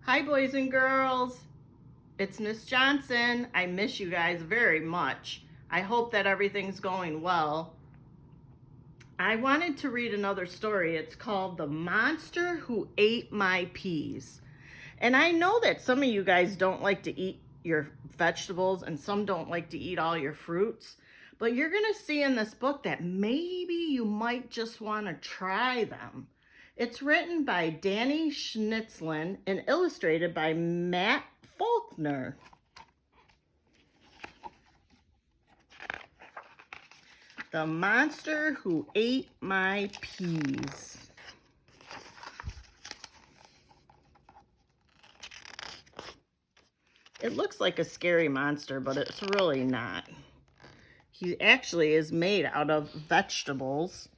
Hi, boys and girls. It's Miss Johnson. I miss you guys very much. I hope that everything's going well. I wanted to read another story. It's called The Monster Who Ate My Peas. And I know that some of you guys don't like to eat your vegetables and some don't like to eat all your fruits. But you're going to see in this book that maybe you might just want to try them. It's written by Danny Schnitzlin and illustrated by Matt Faulkner. The Monster Who Ate My Peas. It looks like a scary monster, but it's really not. He actually is made out of vegetables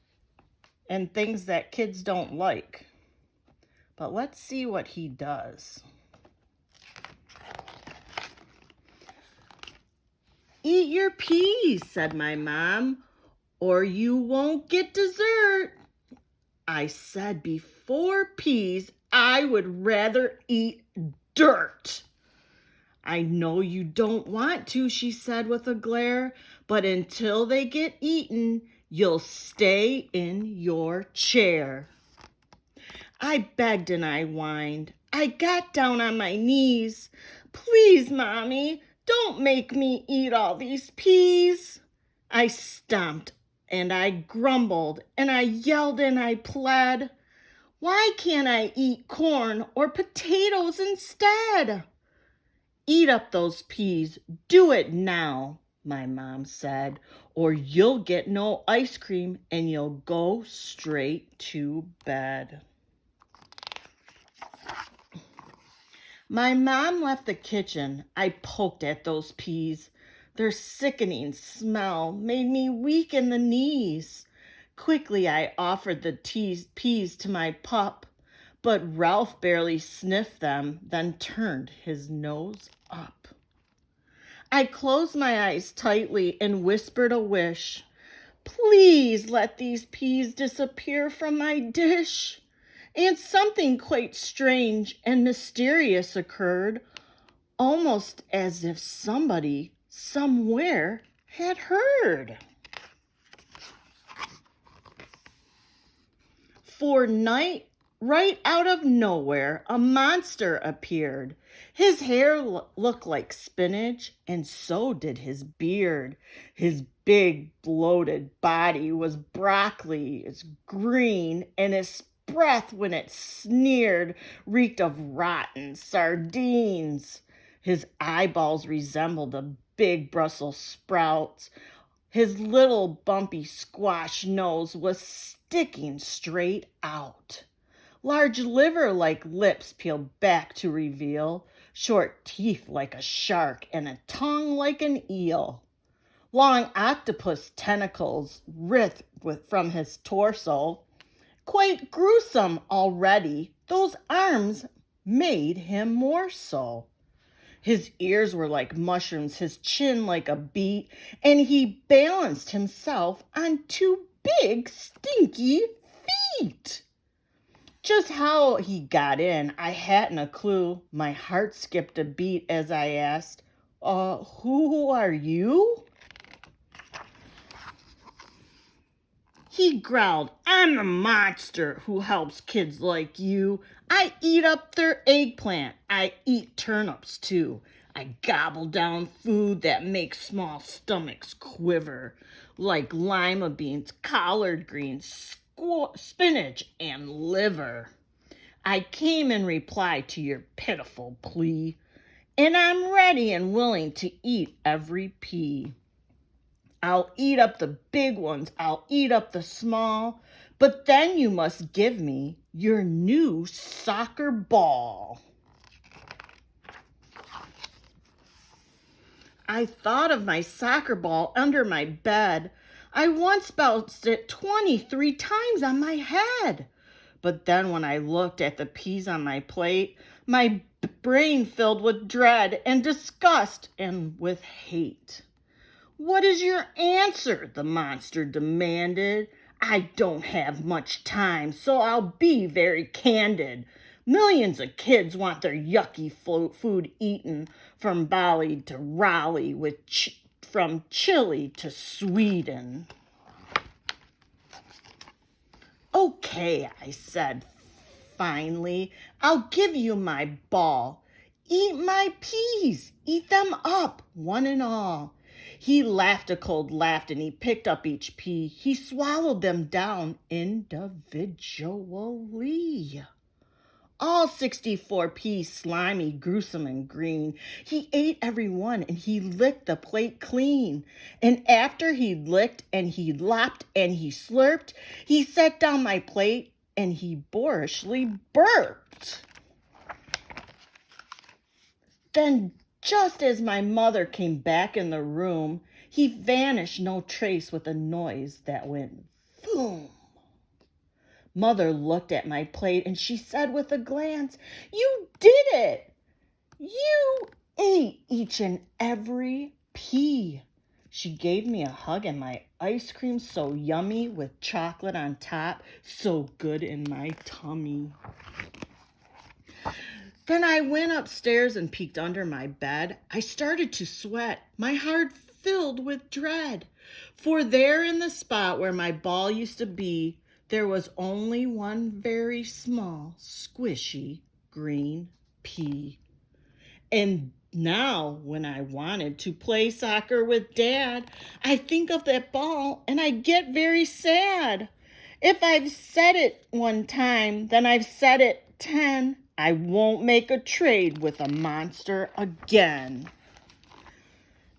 and things that kids don't like. But let's see what he does. Eat your peas, said my mom, or you won't get dessert. I said before peas, I would rather eat dirt. I know you don't want to, she said with a glare, but until they get eaten, you'll stay in your chair. I begged and I whined. I got down on my knees. Please, Mommy, don't make me eat all these peas. I stomped and I grumbled and I yelled and I pled. Why can't I eat corn or potatoes instead? Eat up those peas. Do it now, my mom said, or you'll get no ice cream and you'll go straight to bed. My mom left the kitchen. I poked at those peas. Their sickening smell made me weak in the knees. Quickly I offered the peas to my pup, but Ralph barely sniffed them, then turned his nose up. I closed my eyes tightly and whispered a wish. Please let these peas disappear from my dish. And something quite strange and mysterious occurred, almost as if somebody somewhere had heard. For night, right out of nowhere, a monster appeared. His hair looked like spinach, and so did his beard. His big, bloated body was broccoli, it's green, and his breath, when it sneered, reeked of rotten sardines. His eyeballs resembled a big Brussels sprouts. His little bumpy squash nose was sticking straight out. Large liver-like lips peeled back to reveal short teeth like a shark and a tongue like an eel. Long octopus tentacles writhed from his torso. Quite gruesome already, those arms made him more so. His ears were like mushrooms, his chin like a beet, and he balanced himself on two big, stinky feet. Just how he got in, I hadn't a clue. My heart skipped a beat as I asked, who are you? He growled, I'm the monster who helps kids like you. I eat up their eggplant. I eat turnips too. I gobble down food that makes small stomachs quiver, like lima beans, collard greens, spinach, and liver. I came in reply to your pitiful plea, and I'm ready and willing to eat every pea. I'll eat up the big ones, I'll eat up the small, but then you must give me your new soccer ball. I thought of my soccer ball under my bed. I once bounced it 23 times on my head. But then when I looked at the peas on my plate, my brain filled with dread and disgust and with hate. What is your answer? The monster demanded. I don't have much time, so I'll be very candid. Millions of kids want their yucky food eaten, from Bali to Raleigh, from Chile to Sweden. Okay, I said finally, I'll give you my ball. Eat my peas, eat them up, one and all. He laughed a cold laugh and he picked up each pea. He swallowed them down individually. All 64 peas, slimy, gruesome, and green. He ate every one and he licked the plate clean. And after he'd licked and he lopped and he slurped, he set down my plate and he boorishly burped. Then, just as my mother came back in the room, he vanished no trace with a noise that went boom. Mother looked at my plate and she said with a glance, "You did it! You ate each and every pea." She gave me a hug and my ice cream so yummy with chocolate on top, so good in my tummy. Then I went upstairs and peeked under my bed. I started to sweat, my heart filled with dread. For there in the spot where my ball used to be, there was only one very small, squishy, green pea. And now, when I wanted to play soccer with Dad, I think of that ball and I get very sad. If I've said it one time, then I've said it 10. I won't make a trade with a monster again.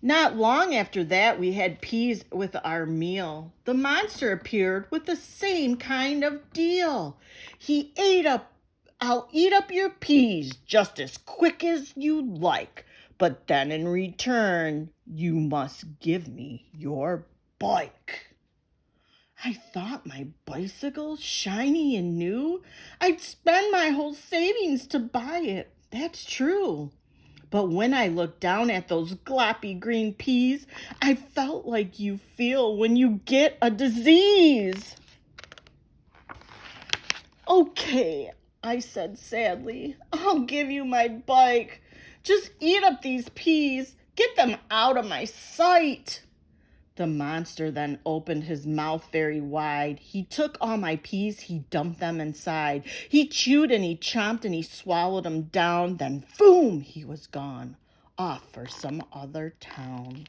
Not long after that, we had peas with our meal. The monster appeared with the same kind of deal. He ate up, "I'll eat up your peas just as quick as you like, but then in return, you must give me your bike." I thought my bicycle, shiny and new, I'd spend my whole savings to buy it. That's true. But when I looked down at those gloppy green peas, I felt like you feel when you get a disease. "Okay," I said sadly, "I'll give you my bike. Just eat up these peas. Get them out of my sight." The monster then opened his mouth very wide. He took all my peas, he dumped them inside. He chewed and he chomped and he swallowed them down. Then, boom, he was gone, off for some other town.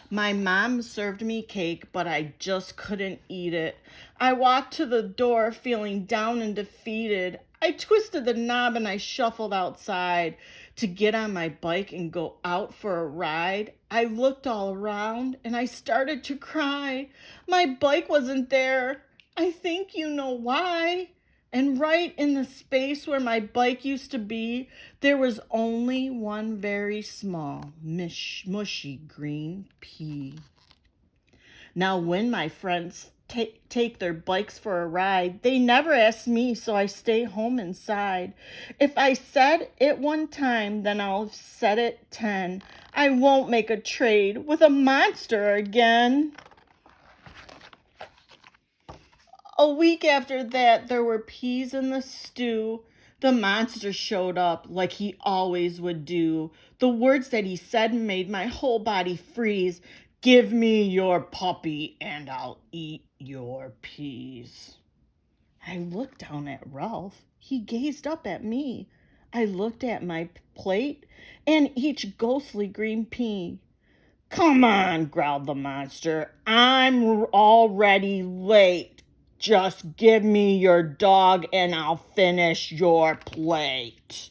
My mom served me cake, but I just couldn't eat it. I walked to the door feeling down and defeated. I twisted the knob and I shuffled outside to get on my bike and go out for a ride. I looked all around and I started to cry. My bike wasn't there. I think you know why. And right in the space where my bike used to be, there was only one very small, mushy green pea. Now, when my friends take their bikes for a ride, they never ask me, so I stay home inside. If I said it one time, then I'll said it 10. I won't make a trade with a monster again. A week after that, there were peas in the stew. The monster showed up like he always would do. The words that he said made my whole body freeze. "Give me your puppy and I'll eat your peas." I looked down at Ralph. He gazed up at me. I looked at my plate and each ghostly green pea. "Come on," growled the monster. "I'm already late. Just give me your dog and I'll finish your plate."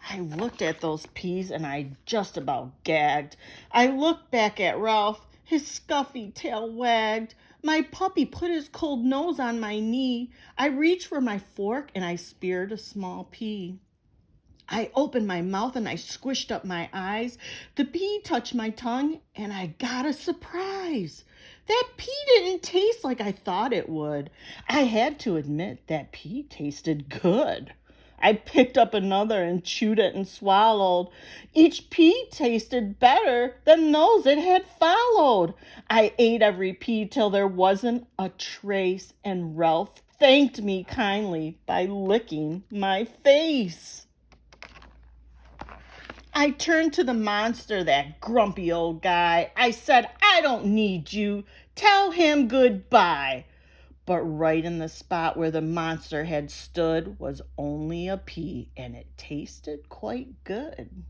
I looked at those peas and I just about gagged. I looked back at Ralph. His scuffy tail wagged. My puppy put his cold nose on my knee. I reached for my fork and I speared a small pea. I opened my mouth and I squished up my eyes. The pea touched my tongue and I got a surprise. That pea didn't taste like I thought it would. I had to admit that pea tasted good. I picked up another and chewed it and swallowed. Each pea tasted better than those it had followed. I ate every pea till there wasn't a trace, and Ralph thanked me kindly by licking my face. I turned to the monster, that grumpy old guy. I said, I don't need you. Tell him goodbye. But right in the spot where the monster had stood was only a pea, and it tasted quite good.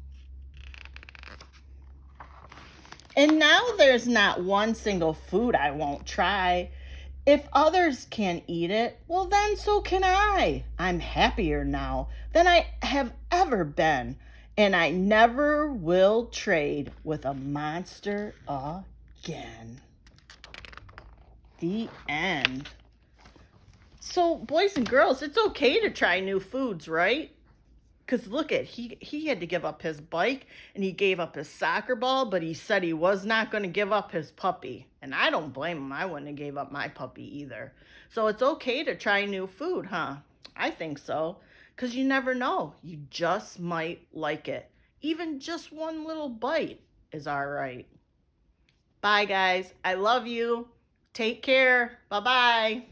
And now there's not one single food I won't try. If others can eat it, well, then so can I. I'm happier now than I have ever been, and I never will trade with a monster again. The end. So, boys and girls, it's okay to try new foods, right? Because look at, he had to give up his bike and he gave up his soccer ball, but he said he was not going to give up his puppy. And I don't blame him. I wouldn't have gave up my puppy either. So it's okay to try new food, huh? I think so. Because you never know. You just might like it. Even just one little bite is all right. Bye, guys. I love you. Take care. Bye-bye.